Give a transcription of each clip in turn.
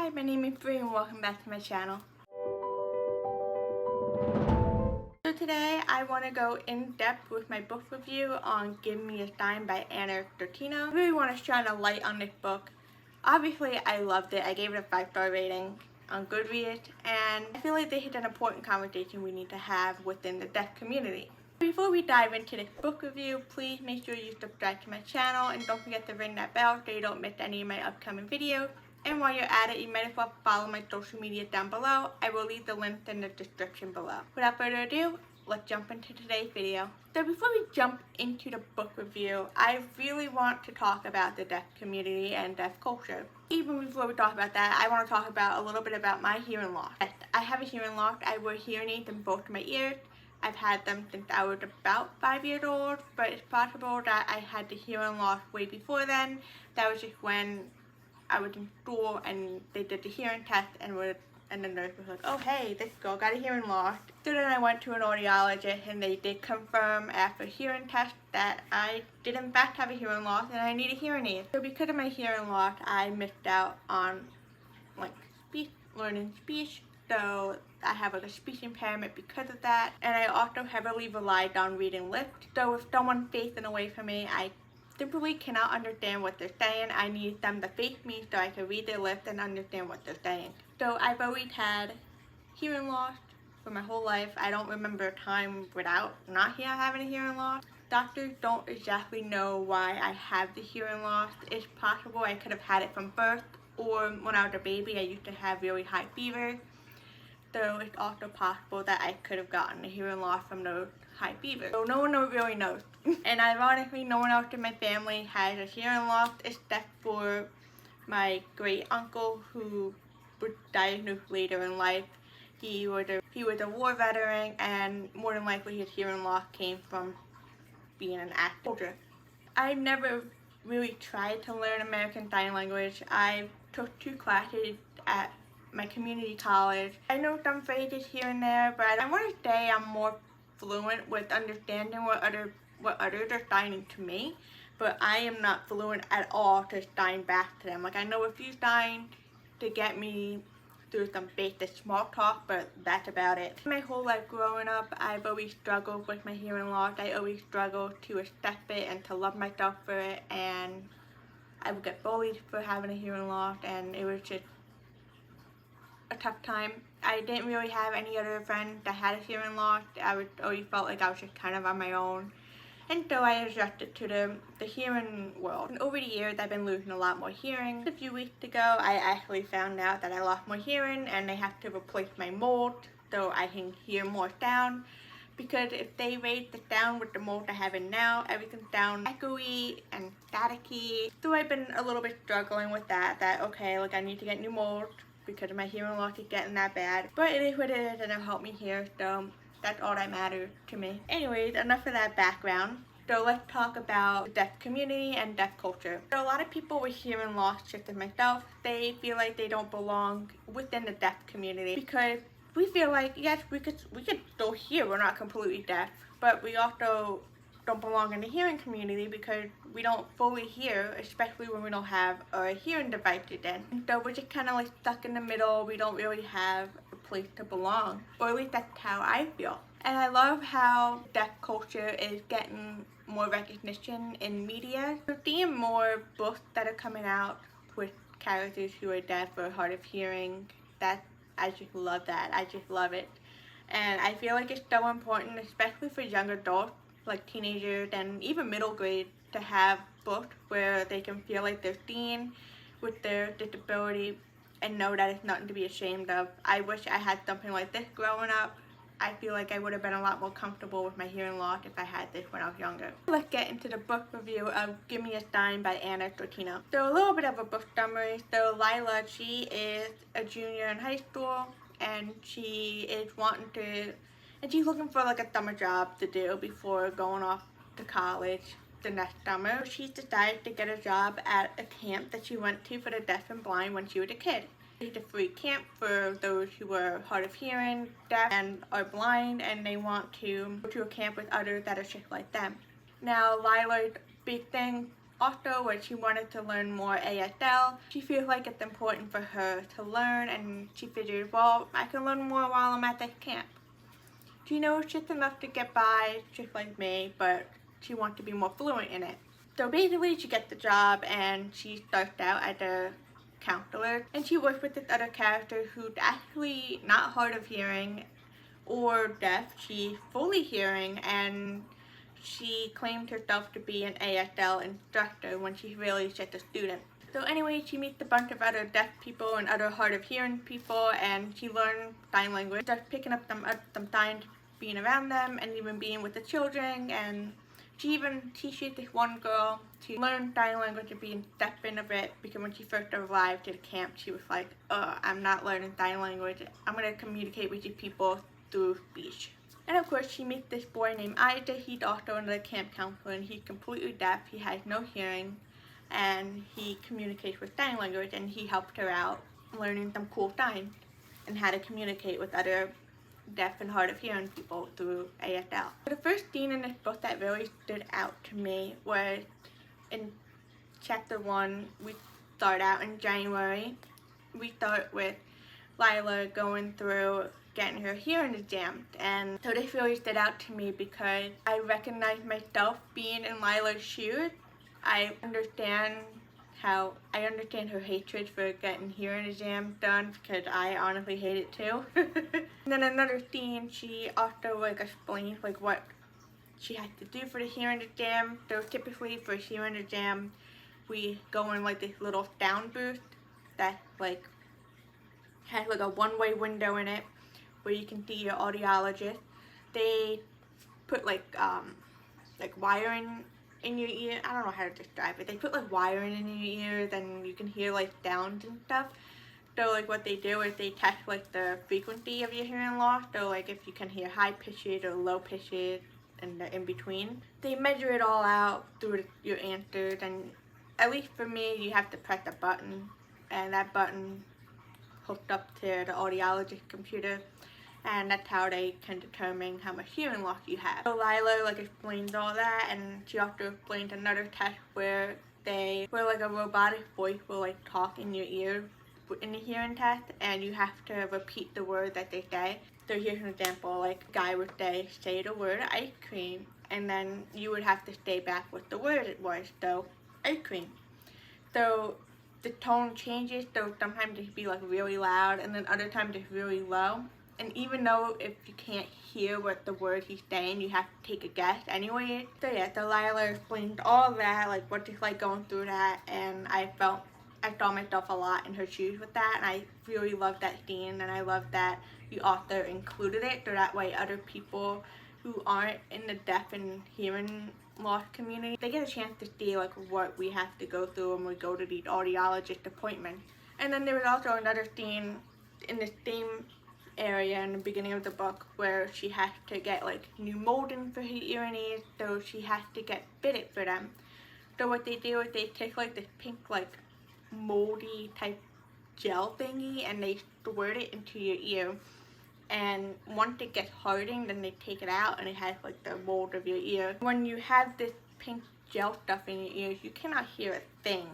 Hi, my name is Bree and welcome back to my channel. So today I want to go in depth with my book review on Give Me a Sign by Anna Sortino. I really want to shine a light on this book. Obviously I loved it. I gave it a 5-star rating on Goodreads, and I feel like they hit an important conversation we need to have within the deaf community. Before we dive into this book review, please make sure you subscribe to my channel and don't forget to ring that bell so you don't miss any of my upcoming videos. And while you're at it, you might as well follow my social media down below. I will leave the links in the description below. Without further ado, let's jump into today's video. So before we jump into the book review, I really want to talk about the deaf community and deaf culture. Even before we talk about that, I want to talk about a little bit about my hearing loss. Yes, I have a hearing loss. I wear hearing aids in both my ears. I've had them since I was about 5 years old, but it's possible that I had the hearing loss way before then. That was just when I was in school and they did the hearing test and the nurse was like, oh hey, this girl got a hearing loss. So then I went to an audiologist and they did confirm after a hearing test that I did in fact have a hearing loss and I need a hearing aid. So because of my hearing loss, I missed out on learning speech. So I have a speech impairment because of that. And I also heavily relied on reading lips. So if someone's facing away from me, I simply cannot understand what they're saying. I need them to face me so I can read their lips and understand what they're saying. So I've always had hearing loss for my whole life. I don't remember a time without not having a hearing loss. Doctors don't exactly know why I have the hearing loss. It's possible I could have had it from birth, or when I was a baby I used to have really high fever. So it's also possible that I could have gotten a hearing loss from the high fever. So no one really knows. And ironically, no one else in my family has a hearing loss except for my great uncle, who was diagnosed later in life. He was a war veteran, and more than likely his hearing loss came from being an active soldier. I never really tried to learn American Sign Language. I took 2 classes at my community college. I know some phrases here and there, but I want to say I'm more fluent with understanding what others are signing to me, but I am not fluent at all to sign back to them. Like, I know a few signs to get me through some basic small talk, but that's about it. My whole life growing up, I've always struggled with my hearing loss. I always struggled to accept it and to love myself for it, and I would get bullied for having a hearing loss, and it was just a tough time. I didn't really have any other friends that had a hearing loss. Always felt like I was just kind of on my own. And so I adjusted to the hearing world. And over the years, I've been losing a lot more hearing. A few weeks ago, I actually found out that I lost more hearing and they have to replace my mold so I can hear more sound. Because if they raise the sound with the mold I have in now, everything sounds echoey and staticky. So I've been a little bit struggling with that okay, like I need to get new mold because my hearing loss is getting that bad. But it is what it is and it'll help me hear, so that's all that matters to me. Anyways, enough of that background. So let's talk about the deaf community and deaf culture. So a lot of people with hearing loss, just as myself, they feel like they don't belong within the deaf community because we feel like, yes, we could still hear, we're not completely deaf, but we also don't belong in the hearing community because we don't fully hear, especially when we don't have a hearing device in. And so we're just kind of like stuck in the middle. We don't really have a place to belong, or at least that's how I feel. And I love how deaf culture is getting more recognition in media. We're seeing more books that are coming out with characters who are deaf or hard of hearing. I just love that. I just love it. And I feel like it's so important, especially for young adults, like teenagers and even middle grade, to have books where they can feel like they're seen with their disability and know that it's nothing to be ashamed of. I wish I had something like this growing up. I feel like I would have been a lot more comfortable with my hearing loss if I had this when I was younger. Let's get into the book review of Give Me a Sign by Anna Sortino. So a little bit of a book summary. So Lilah, she is a junior in high school, and she is she's looking for like a summer job to do before going off to college the next summer. She's decided to get a job at a camp that she went to for the deaf and blind when she was a kid. It's a free camp for those who are hard of hearing, deaf, and are blind, and they want to go to a camp with others that are just like them. Now, Lilah's big thing also when she wanted to learn more ASL. She feels like it's important for her to learn, and she figured, well, I can learn more while I'm at this camp. She knows just enough to get by, just like me, but she wants to be more fluent in it. So basically she gets the job and she starts out as a counselor, and she works with this other character who's actually not hard of hearing or deaf. She's fully hearing, and she claimed herself to be an ASL instructor when she's really just a student. So anyway, she meets a bunch of other deaf people and other hard of hearing people, and she learns sign language, starts picking up some signs, being around them, and even being with the children. And she even teaches this one girl to learn sign language and being deaf in a bit, because when she first arrived to the camp, she was like, I'm not learning sign language. I'm going to communicate with you people through speech. And of course, she meets this boy named Ida. He's also another camp counselor, and he's completely deaf. He has no hearing, and he communicates with sign language, and he helped her out learning some cool signs and how to communicate with other deaf and hard of hearing people through ASL. The first scene in this book that really stood out to me was in chapter 1. We start out in January. We start with Lilah going through getting her hearing examined, and so this really stood out to me because I recognize myself being in Lilah's shoes. I understand her hatred for getting hearing exams done, because I honestly hate it too. And then another scene, she also explains what she has to do for the hearing exam. So typically for a hearing exam, we go in this little sound booth that has a one-way window in it where you can see your audiologist. They put wiring in your ear. I don't know how to describe it. They put wiring in your ears, and you can hear sounds and stuff. So what they do is they test the frequency of your hearing loss. So if you can hear high pitches or low pitches and the in between. They measure it all out through your answers, and at least for me, you have to press a button, and that button hooked up to the audiologist computer, and that's how they can determine how much hearing loss you have. So Lilah explains all that, and she also explains another test where a robotic voice will talk in your ear in the hearing test, and you have to repeat the word that they say. So here's an example, a guy would say the word ice cream, and then you would have to say back what the word it was, so ice cream. So the tone changes, so sometimes it can be really loud, and then other times it's really low. And even though if you can't hear what the word he's saying, you have to take a guess anyway. So yeah, so Lilah explained all that, what it's like going through that, and I saw myself a lot in her shoes with that, and I really loved that scene, and I love that the author included it, so that way other people who aren't in the deaf and hearing loss community, they get a chance to see what we have to go through when we go to these audiologist appointments. And then there was also another scene in the same area in the beginning of the book where she has to get new molding for her hearing aids, so she has to get fitted for them. So what they do is they take this pink moldy type gel thingy, and they squirt it into your ear, and once it gets hardened, then they take it out, and it has the mold of your ear. When you have this pink gel stuff in your ears, you cannot hear a thing.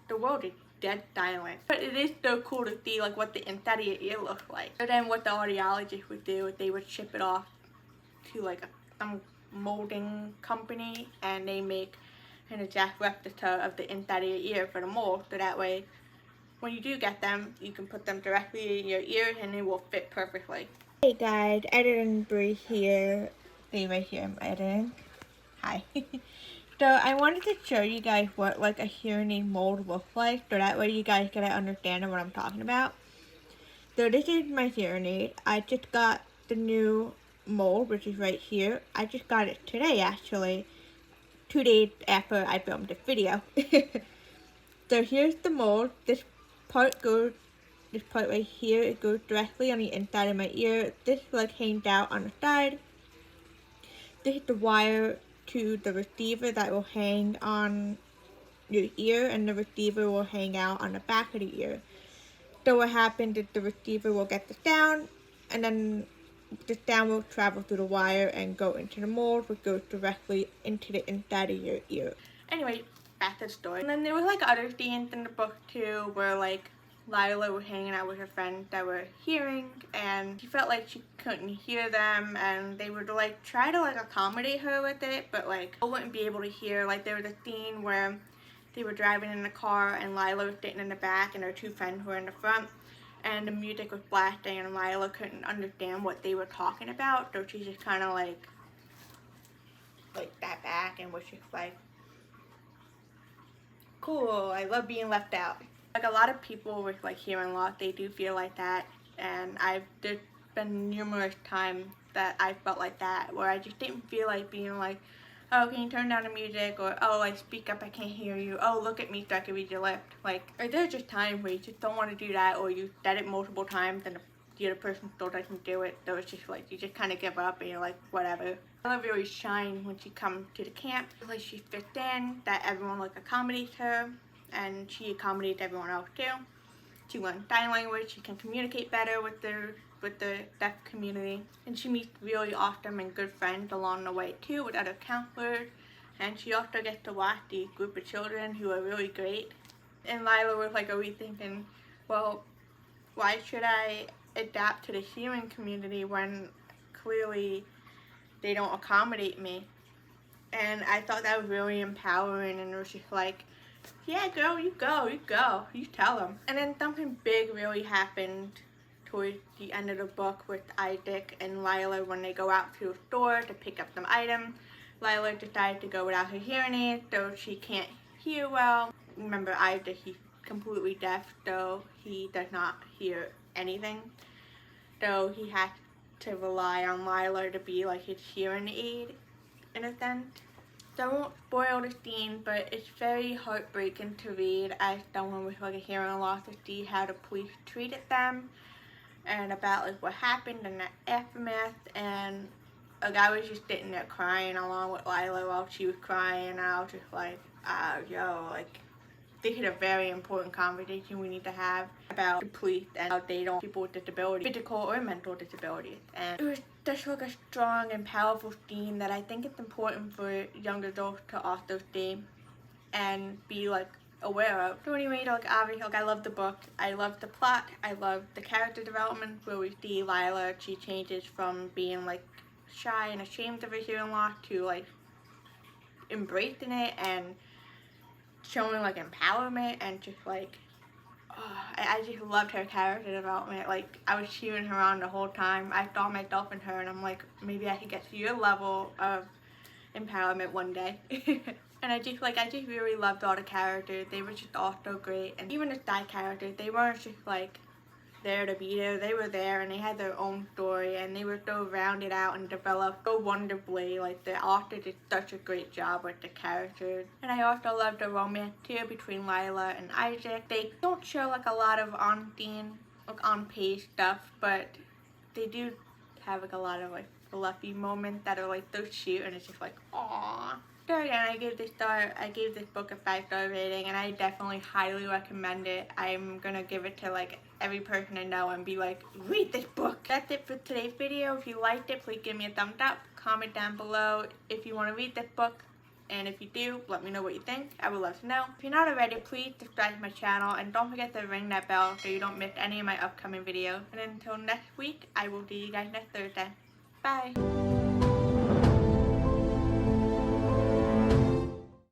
The world is dead silent. But it is so cool to see what the inside of your ear looks like. So then what the audiologist would do is they would ship it off to some molding company, and they make an exact replica of the inside of your ear for the mold, so that way when you do get them, you can put them directly in your ears and they will fit perfectly. Hey guys, editing Bree here. Stay right here, I'm editing. Hi. So I wanted to show you guys what a hearing aid mold looks like, so that way you guys get an understanding what I'm talking about. So this is my hearing aid. I just got the new mold, which is right here. I just got it today, actually, 2 days after I filmed this video. So here's the mold. This part right here, it goes directly on the inside of my ear. This hangs out on the side. This is the wire to the receiver that will hang on your ear, and the receiver will hang out on the back of the ear. So what happens is the receiver will get the sound, and then the sound will travel through the wire and go into the mold, which goes directly into the inside of your ear. Anyway, back to the story. And then there was like other scenes in the book too where like Lilah was hanging out with her friends that were hearing, and she felt like she couldn't hear them, and they would like try to like accommodate her with it, but like I wouldn't be able to hear. Like there was a scene where they were driving in the car and Lilah was sitting in the back and her two friends were in the front, and the music was blasting and Lilah couldn't understand what they were talking about, so she just kind of like that back and was just like, cool, I love being left out. Like a lot of people with like hearing loss, they do feel like that, and there's been numerous times that I felt like that, where I just didn't feel like being like, oh, can you turn down the music, or oh, like speak up, I can't hear you, oh, look at me so I can read your lips. Like, or there's just times where you just don't want to do that, or you said it multiple times and the other person still doesn't do it, so it's just like, you just kind of give up and you're like, whatever. Lilah really shines when she comes to the camp, like she fits in, that everyone like accommodates her, and she accommodates everyone else too. She learns sign language, she can communicate better with the deaf community, and she meets really awesome and good friends along the way too with other counselors, and she also gets to watch the group of children who are really great. And Lilah was like always thinking, well, why should I adapt to the hearing community when clearly they don't accommodate me? And I thought that was really empowering, and it was just like, yeah, girl, you go, you tell them. And then something big really happened towards the end of the book with Isaac and Lilah when they go out to a store to pick up some items. Lilah decided to go without her hearing aids, so she can't hear well. Remember, Isaac, he's completely deaf, so he does not hear anything. So he has to rely on Lilah to be like his hearing aid in a sense. So I won't spoil the scene, but it's very heartbreaking to read as someone with like a hearing loss, to see how the police treated them and about like what happened and the aftermath. And a guy was just sitting there crying along with Lilah while she was crying, and I was just like, yo, like this is a very important conversation we need to have about the police and how they don't people with disabilities, physical or mental disabilities. And it was just like a strong and powerful theme that I think it's important for young adults to also see and be like aware of. So anyway, like obviously, like I love the book, I love the plot, I love the character development where we see Lilah, she changes from being like shy and ashamed of her hearing loss to like embracing it and showing like empowerment, and just like, I just loved her character development. Like I was cheering her on the whole time. I saw myself in her, and I'm like, maybe I could get to your level of empowerment one day. And I just really loved all the characters. They were just all so great, and even the side characters, they weren't just like there to be there. They were there, and they had their own story, and they were so rounded out and developed so wonderfully. Like the author did such a great job with the characters. And I also loved the romance too between Lilah and Isaac. They don't show like a lot of on-scene, like on-page stuff, but they do have like a lot of like fluffy moments that are like so cute, and it's just like, aww. So again, I gave this book a 5-star rating, and I definitely highly recommend it. I'm gonna give it to like every person I know and be like, read this book. That's it for today's video. If you liked it, please give me a thumbs up. Comment down below if you want to read this book, and if you do, let me know what you think. I would love to know. If you're not already, please subscribe to my channel, and don't forget to ring that bell so you don't miss any of my upcoming videos. And until next week, I will see you guys next Thursday. Bye!